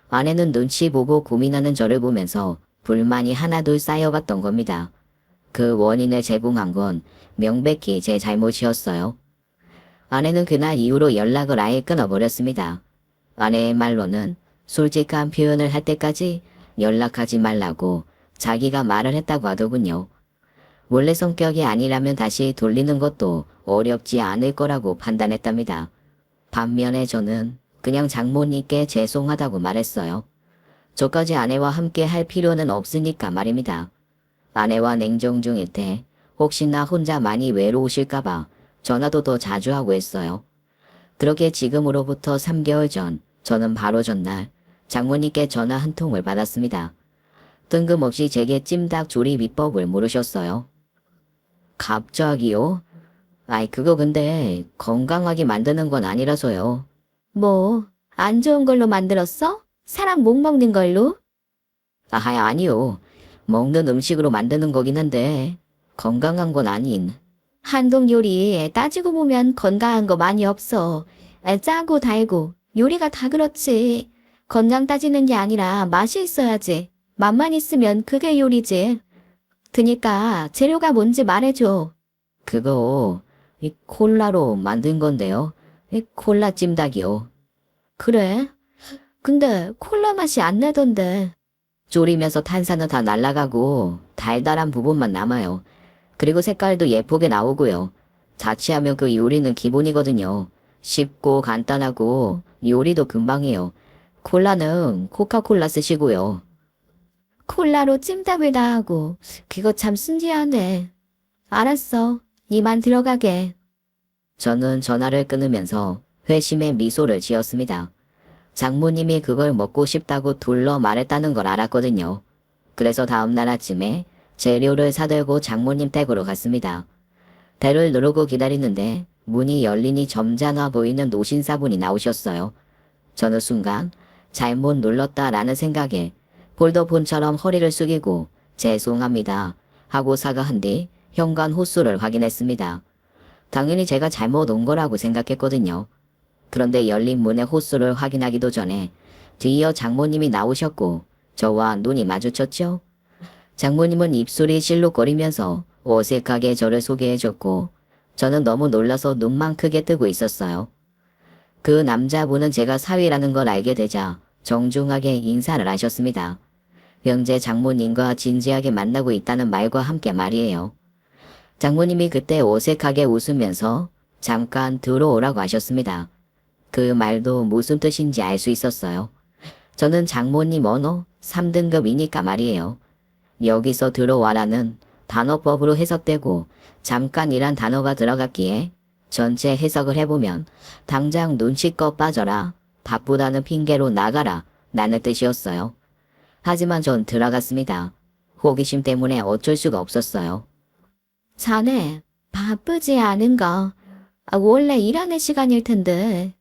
아내는 눈치 보고 고민하는 저를 보면서 불만이 하나둘 쌓여갔던 겁니다. 그 원인을 제공한 건 명백히 제 잘못이었어요. 아내는 그날 이후로 연락을 아예 끊어버렸습니다. 아내의 말로는 솔직한 표현을 할 때까지 연락하지 말라고 자기가 말을 했다고 하더군요. 원래 성격이 아니라면 다시 돌리는 것도 어렵지 않을 거라고 판단했답니다. 반면에 저는 그냥 장모님께 죄송하다고 말했어요. 저까지 아내와 함께 할 필요는 없으니까 말입니다. 아내와 냉정 중일 때 혹시나 혼자 많이 외로우실까봐 전화도 더 자주 하고 했어요. 그렇게 지금으로부터 3개월 전 저는 바로 전날 장모님께 전화 한 통을 받았습니다. 뜬금없이 제게 찜닭 조리 비법을 물으셨어요. 갑자기요? 아이 그거 근데 건강하게 만드는 건 아니라서요. 뭐, 안 좋은 걸로 만들었어? 사람 못 먹는 걸로? 아니요. 먹는 음식으로 만드는 거긴 한데 건강한 건 아닌. 한국 요리 따지고 보면 건강한 거 많이 없어. 짜고 달고 요리가 다 그렇지. 건강 따지는 게 아니라 맛이 있어야지. 맛만 있으면 그게 요리지. 그니까 재료가 뭔지 말해줘. 그거 이 콜라로 만든 건데요. 이 콜라 찜닭이요. 그래? 근데 콜라 맛이 안 나던데. 졸이면서 탄산은 다 날아가고 달달한 부분만 남아요. 그리고 색깔도 예쁘게 나오고요. 자취하면 그 요리는 기본이거든요. 쉽고 간단하고 요리도 금방해요. 콜라는 코카콜라 쓰시고요. 콜라로 찜닭을 다 하고. 그거 참 신기하네. 알았어. 이만 들어가게. 저는 전화를 끊으면서 회심의 미소를 지었습니다. 장모님이 그걸 먹고 싶다고 둘러 말했다는 걸 알았거든요. 그래서 다음날 아침에 재료를 사들고 장모님 댁으로 갔습니다. 대를 누르고 기다리는데 문이 열리니 점잖아 보이는 노신사분이 나오셨어요. 저는 순간 잘못 눌렀다라는 생각에 폴더폰처럼 허리를 숙이고 죄송합니다 하고 사과한 뒤 현관 호수를 확인했습니다. 당연히 제가 잘못 온 거라고 생각했거든요. 그런데 열린 문의 호수를 확인하기도 전에 뒤이어 장모님이 나오셨고 저와 눈이 마주쳤죠. 장모님은 입술이 실룩거리면서 어색하게 저를 소개해줬고 저는 너무 놀라서 눈만 크게 뜨고 있었어요. 그 남자분은 제가 사위라는 걸 알게 되자 정중하게 인사를 하셨습니다. 현재 장모님과 진지하게 만나고 있다는 말과 함께 말이에요. 장모님이 그때 어색하게 웃으면서 잠깐 들어오라고 하셨습니다. 그 말도 무슨 뜻인지 알 수 있었어요. 저는 장모님 언어 3등급이니까 말이에요. 여기서 들어와라는 단어법으로 해석되고 잠깐이란 단어가 들어갔기에 전체 해석을 해보면 당장 눈치껏 빠져라, 바쁘다는 핑계로 나가라 라는 뜻이었어요. 하지만 전 들어갔습니다. 호기심 때문에 어쩔 수가 없었어요. 자네, 바쁘지 않은가? 원래 일하는 시간일 텐데.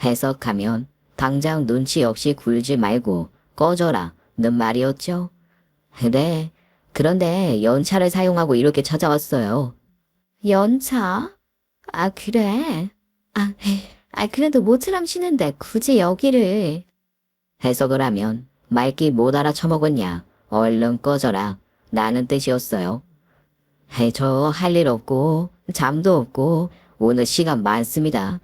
해석하면 당장 눈치 없이 굴지 말고 꺼져라 는 말이었죠. 네, 그런데 연차를 사용하고 이렇게 찾아왔어요. 연차? 그래. 그래도 모처럼 쉬는데 굳이 여기를. 해석을 하면 말귀 못 알아쳐먹었냐, 얼른 꺼져라 라는 뜻이었어요. 저 할 일 없고 잠도 없고 오늘 시간 많습니다.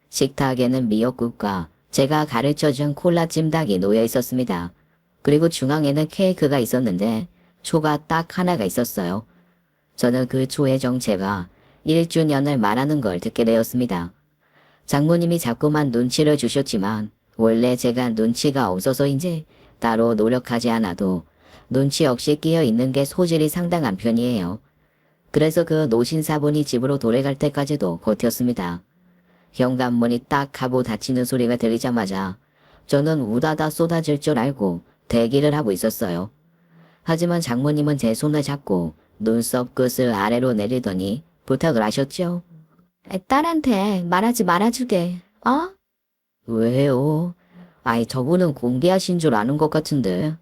식탁에는 미역국과 제가 가르쳐준 콜라 찜닭이 놓여 있었습니다. 그리고 중앙에는 케이크가 있었는데 초가 딱 하나가 있었어요. 저는 그 초의 정체가 1주년을 말하는 걸 듣게 되었습니다. 장모님이 자꾸만 눈치를 주셨지만 원래 제가 눈치가 없어서인지 따로 노력하지 않아도 눈치 없이 끼어 있는 게 소질이 상당한 편이에요. 그래서 그 노신사분이 집으로 돌아갈 때까지도 버텼습니다. 현관문이 딱 하고 닫히는 소리가 들리자마자 저는 우다다 쏟아질 줄 알고 대기를 하고 있었어요. 하지만 장모님은 제 손을 잡고 눈썹 끝을 아래로 내리더니 부탁을 하셨죠. 딸한테 말하지 말아주게. 어? 왜요? 저분은 공개하신 줄 아는 것 같은데.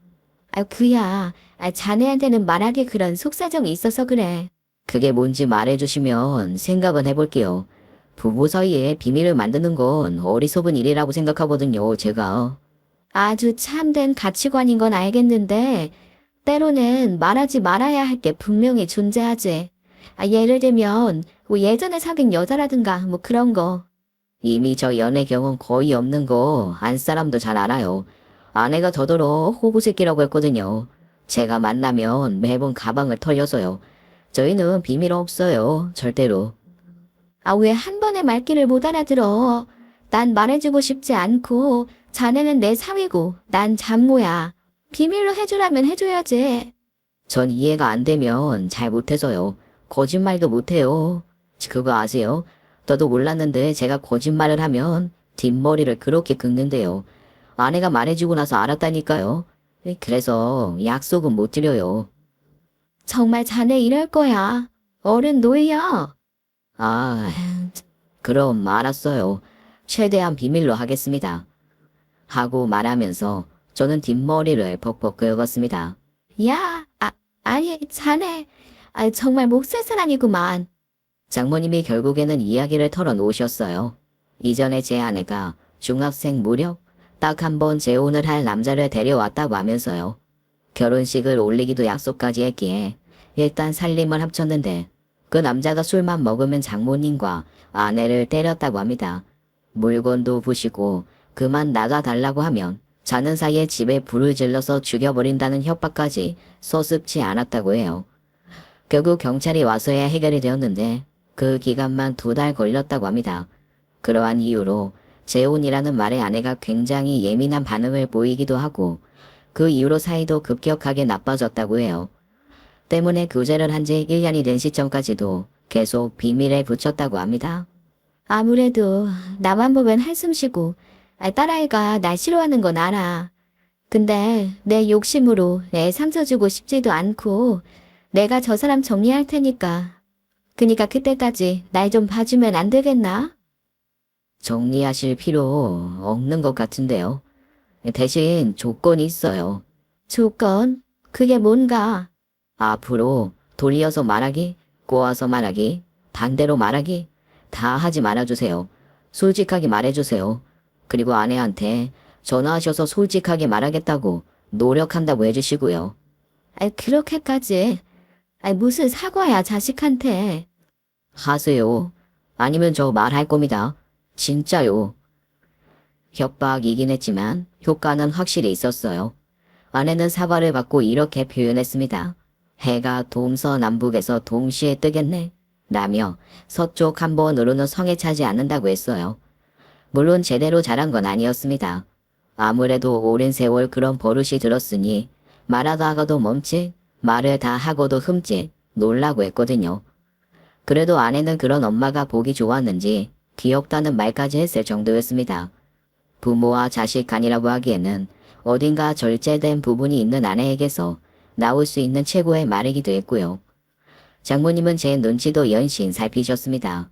그야. 자네한테는 말하기 그런 속사정이 있어서 그래. 그게 뭔지 말해주시면 생각은 해볼게요. 부부 사이에 비밀을 만드는 건 어리석은 일이라고 생각하거든요, 제가. 아주 참된 가치관인 건 알겠는데 때로는 말하지 말아야 할 게 분명히 존재하지. 예를 들면 뭐 예전에 사귄 여자라든가 뭐 그런 거. 이미 저 연애 경험 거의 없는 거 안 사람도 잘 알아요. 아내가 저더러 호구새끼라고 했거든요. 제가 만나면 매번 가방을 털려서요. 저희는 비밀 없어요. 절대로. 아, 왜 한 번에 말귀를 못 알아들어? 난 말해주고 싶지 않고, 자네는 내 사위고, 난 장모야. 비밀로 해주라면 해줘야지. 전 이해가 안 되면 잘 못해서요. 거짓말도 못해요. 그거 아세요? 저도 몰랐는데 제가 거짓말을 하면 뒷머리를 그렇게 긁는데요. 아내가 말해주고 나서 알았다니까요. 그래서 약속은 못 드려요. 정말 자네 이럴 거야. 어른 노이야. 아, 그럼 알았어요. 최대한 비밀로 하겠습니다. 하고 말하면서 저는 뒷머리를 벅벅 긁었습니다. 야, 아니, 자네. 아, 정말 목살사랑이구만. 장모님이 결국에는 이야기를 털어놓으셨어요. 이전에 제 아내가 중학생 무렵 딱 한 번 재혼을 할 남자를 데려왔다고 하면서요. 결혼식을 올리기도 약속까지 했기에 일단 살림을 합쳤는데 그 남자가 술만 먹으면 장모님과 아내를 때렸다고 합니다. 물건도 부시고 그만 나가달라고 하면 자는 사이에 집에 불을 질러서 죽여버린다는 협박까지 서슴지 않았다고 해요. 결국 경찰이 와서야 해결이 되었는데 그 기간만 2달 걸렸다고 합니다. 그러한 이유로 재혼이라는 말에 아내가 굉장히 예민한 반응을 보이기도 하고 그 이후로 사이도 급격하게 나빠졌다고 해요. 때문에 교제를 한 지 1년이 된 시점까지도 계속 비밀에 붙였다고 합니다. 아무래도 나만 보면 한숨 쉬고, 딸아이가 날 싫어하는 건 알아. 근데 내 욕심으로 애 상처 주고 싶지도 않고, 내가 저 사람 정리할 테니까. 그니까 그때까지 날 좀 봐주면 안 되겠나? 정리하실 필요 없는 것 같은데요. 대신 조건이 있어요. 조건? 그게 뭔가? 앞으로 돌려서 말하기, 꼬아서 말하기, 반대로 말하기 다 하지 말아주세요. 솔직하게 말해주세요. 그리고 아내한테 전화하셔서 솔직하게 말하겠다고 노력한다고 해주시고요. 그렇게까지. 무슨 사과야, 자식한테. 하세요. 아니면 저 말할 겁니다. 진짜요. 협박이긴 했지만 효과는 확실히 있었어요. 아내는 사과를 받고 이렇게 표현했습니다. 해가 동서남북에서 동시에 뜨겠네. 라며 서쪽 한 번으로는 성에 차지 않는다고 했어요. 물론 제대로 잘한 건 아니었습니다. 아무래도 오랜 세월 그런 버릇이 들었으니 말하다가도 멈칫, 말을 다 하고도 흠칫 놀라고 했거든요. 그래도 아내는 그런 엄마가 보기 좋았는지 귀엽다는 말까지 했을 정도였습니다. 부모와 자식 간이라고 하기에는 어딘가 절제된 부분이 있는 아내에게서 나올 수 있는 최고의 말이기도 했고요. 장모님은 제 눈치도 연신 살피셨습니다.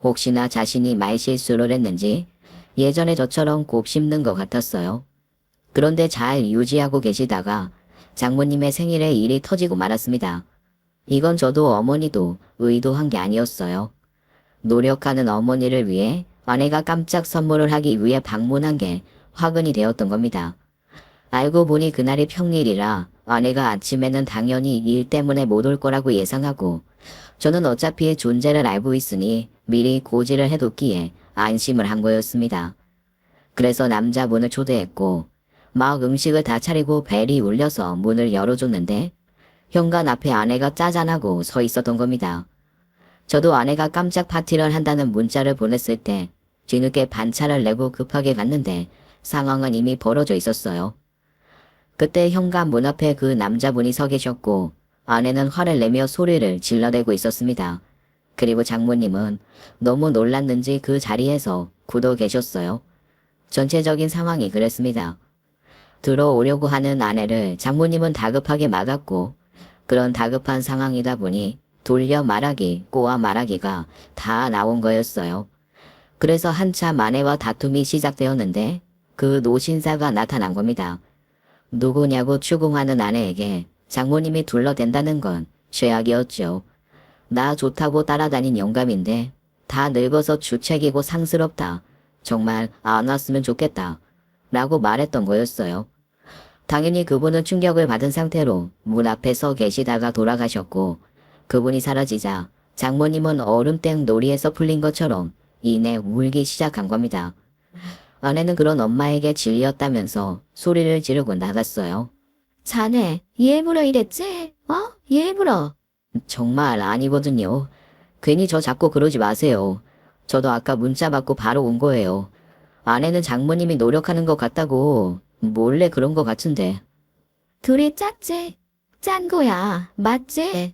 혹시나 자신이 말실수를 했는지 예전에 저처럼 곱씹는 것 같았어요. 그런데 잘 유지하고 계시다가 장모님의 생일에 일이 터지고 말았습니다. 이건 저도 어머니도 의도한 게 아니었어요. 노력하는 어머니를 위해 아내가 깜짝 선물을 하기 위해 방문한 게 화근이 되었던 겁니다. 알고 보니 그날이 평일이라 아내가 아침에는 당연히 일 때문에 못 올 거라고 예상하고 저는 어차피 존재를 알고 있으니 미리 고지를 해뒀기에 안심을 한 거였습니다. 그래서 남자분을 초대했고 막 음식을 다 차리고 벨이 울려서 문을 열어줬는데 현관 앞에 아내가 짜잔하고 서 있었던 겁니다. 저도 아내가 깜짝 파티를 한다는 문자를 보냈을 때 뒤늦게 반차를 내고 급하게 갔는데 상황은 이미 벌어져 있었어요. 그때 현관 문 앞에 그 남자분이 서 계셨고 아내는 화를 내며 소리를 질러대고 있었습니다. 그리고 장모님은 너무 놀랐는지 그 자리에서 굳어 계셨어요. 전체적인 상황이 그랬습니다. 들어오려고 하는 아내를 장모님은 다급하게 막았고 그런 다급한 상황이다 보니 돌려 말하기, 꼬아 말하기가 다 나온 거였어요. 그래서 한참 아내와 다툼이 시작되었는데 그 노신사가 나타난 겁니다. 누구냐고 추궁하는 아내에게 장모님이 둘러댄다는 건 죄악이었죠. 나 좋다고 따라다닌 영감인데 다 늙어서 주책이고 상스럽다. 정말 안 왔으면 좋겠다. 라고 말했던 거였어요. 당연히 그분은 충격을 받은 상태로 문 앞에 서 계시다가 돌아가셨고 그분이 사라지자 장모님은 얼음땡 놀이에서 풀린 것처럼 이내 울기 시작한 겁니다. 아내는 그런 엄마에게 질렸다면서 소리를 지르고 나갔어요. 자네, 일부러 이랬지? 일부러. 정말 아니거든요. 괜히 저 자꾸 그러지 마세요. 저도 아까 문자 받고 바로 온 거예요. 아내는 장모님이 노력하는 것 같다고 몰래 그런 것 같은데. 둘이 짰지? 짠 거야. 맞지?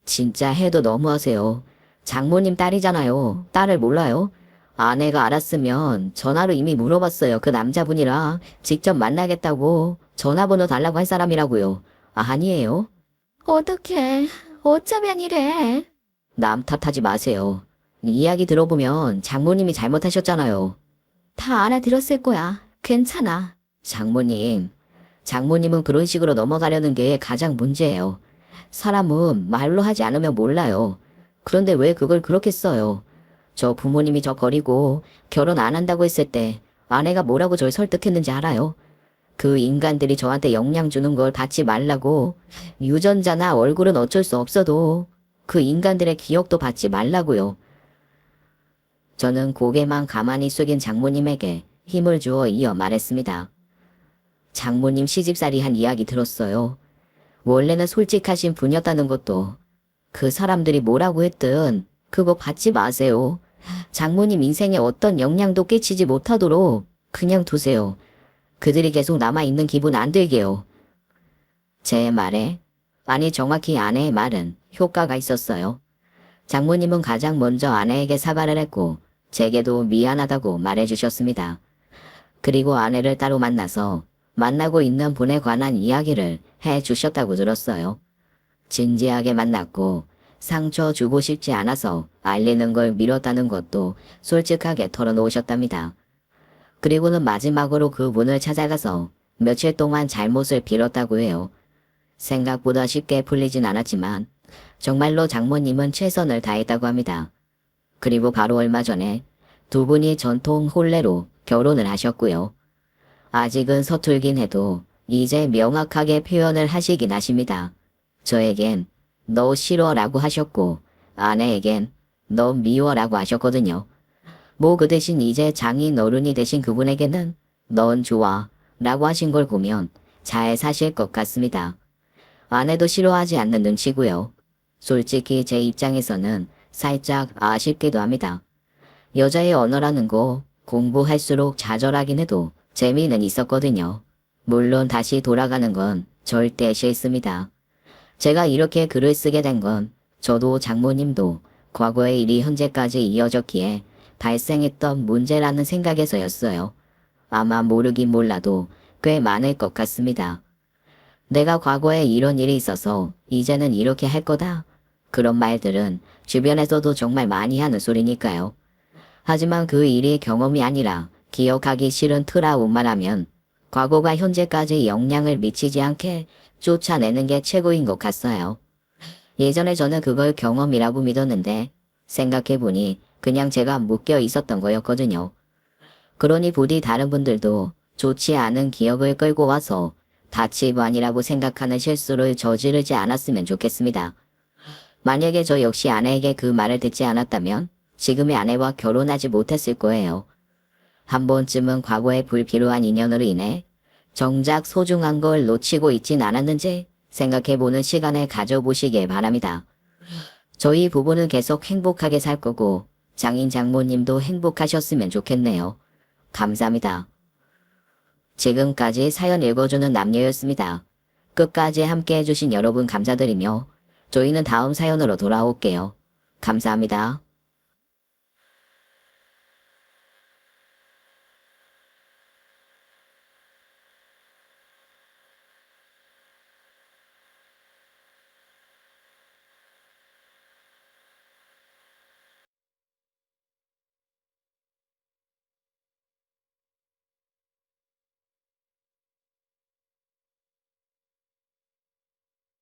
진짜 해도 너무하세요. 장모님 딸이잖아요. 딸을 몰라요? 아내가 알았으면 전화로 이미 물어봤어요. 그 남자분이랑 직접 만나겠다고 전화번호 달라고 할 사람이라고요. 아니에요? 어떡해. 어쩌면 이래. 남 탓하지 마세요. 이야기 들어보면 장모님이 잘못하셨잖아요. 다 알아들었을 거야. 괜찮아. 장모님은 그런 식으로 넘어가려는 게 가장 문제예요. 사람은 말로 하지 않으면 몰라요. 그런데 왜 그걸 그렇게 써요? 저 부모님이 저 버리고 결혼 안 한다고 했을 때 아내가 뭐라고 절 설득했는지 알아요? 그 인간들이 저한테 영향 주는 걸 받지 말라고, 유전자나 얼굴은 어쩔 수 없어도 그 인간들의 기억도 받지 말라고요. 저는 고개만 가만히 숙인 장모님에게 힘을 주어 이어 말했습니다. 장모님 시집살이 한 이야기 들었어요. 원래는 솔직하신 분이었다는 것도. 그 사람들이 뭐라고 했든 그거 받지 마세요. 장모님 인생에 어떤 영향도 끼치지 못하도록 그냥 두세요. 그들이 계속 남아있는 기분 안 들게요. 제 말에, 아니 정확히 아내의 말은 효과가 있었어요. 장모님은 가장 먼저 아내에게 사과를 했고 제게도 미안하다고 말해주셨습니다. 그리고 아내를 따로 만나서 만나고 있는 분에 관한 이야기를 해주셨다고 들었어요. 진지하게 만났고 상처 주고 싶지 않아서 알리는 걸 미뤘다는 것도 솔직하게 털어놓으셨답니다. 그리고는 마지막으로 그분을 찾아가서 며칠 동안 잘못을 빌었다고 해요. 생각보다 쉽게 풀리진 않았지만 정말로 장모님은 최선을 다했다고 합니다. 그리고 바로 얼마 전에 두 분이 전통 혼례로 결혼을 하셨고요. 아직은 서툴긴 해도 이제 명확하게 표현을 하시긴 하십니다. 저에겐 너 싫어라고 하셨고 아내에겐 너 미워라고 하셨거든요. 뭐 그 대신 이제 장인 어른이 되신 그분에게는 넌 좋아 라고 하신 걸 보면 잘 사실 것 같습니다. 아내도 싫어하지 않는 눈치고요. 솔직히 제 입장에서는 살짝 아쉽기도 합니다. 여자의 언어라는 거 공부할수록 좌절하긴 해도 재미는 있었거든요. 물론 다시 돌아가는 건 절대 싫습니다. 제가 이렇게 글을 쓰게 된 건 저도 장모님도 과거의 일이 현재까지 이어졌기에 발생했던 문제라는 생각에서였어요. 아마 모르긴 몰라도 꽤 많을 것 같습니다. 내가 과거에 이런 일이 있어서 이제는 이렇게 할 거다. 그런 말들은 주변에서도 정말 많이 하는 소리니까요. 하지만 그 일이 경험이 아니라 기억하기 싫은 트라우마라면 과거가 현재까지 영향을 미치지 않게 쫓아내는 게 최고인 것 같아요. 예전에 저는 그걸 경험이라고 믿었는데 생각해보니 그냥 제가 묶여 있었던 거였거든요. 그러니 부디 다른 분들도 좋지 않은 기억을 끌고 와서 가치관이라고 생각하는 실수를 저지르지 않았으면 좋겠습니다. 만약에 저 역시 아내에게 그 말을 듣지 않았다면 지금의 아내와 결혼하지 못했을 거예요. 한 번쯤은 과거의 불필요한 인연으로 인해 정작 소중한 걸 놓치고 있진 않았는지 생각해보는 시간을 가져보시길 바랍니다. 저희 부부는 계속 행복하게 살 거고 장인 장모님도 행복하셨으면 좋겠네요. 감사합니다. 지금까지 사연 읽어주는 남녀였습니다. 끝까지 함께 해주신 여러분 감사드리며 저희는 다음 사연으로 돌아올게요. 감사합니다.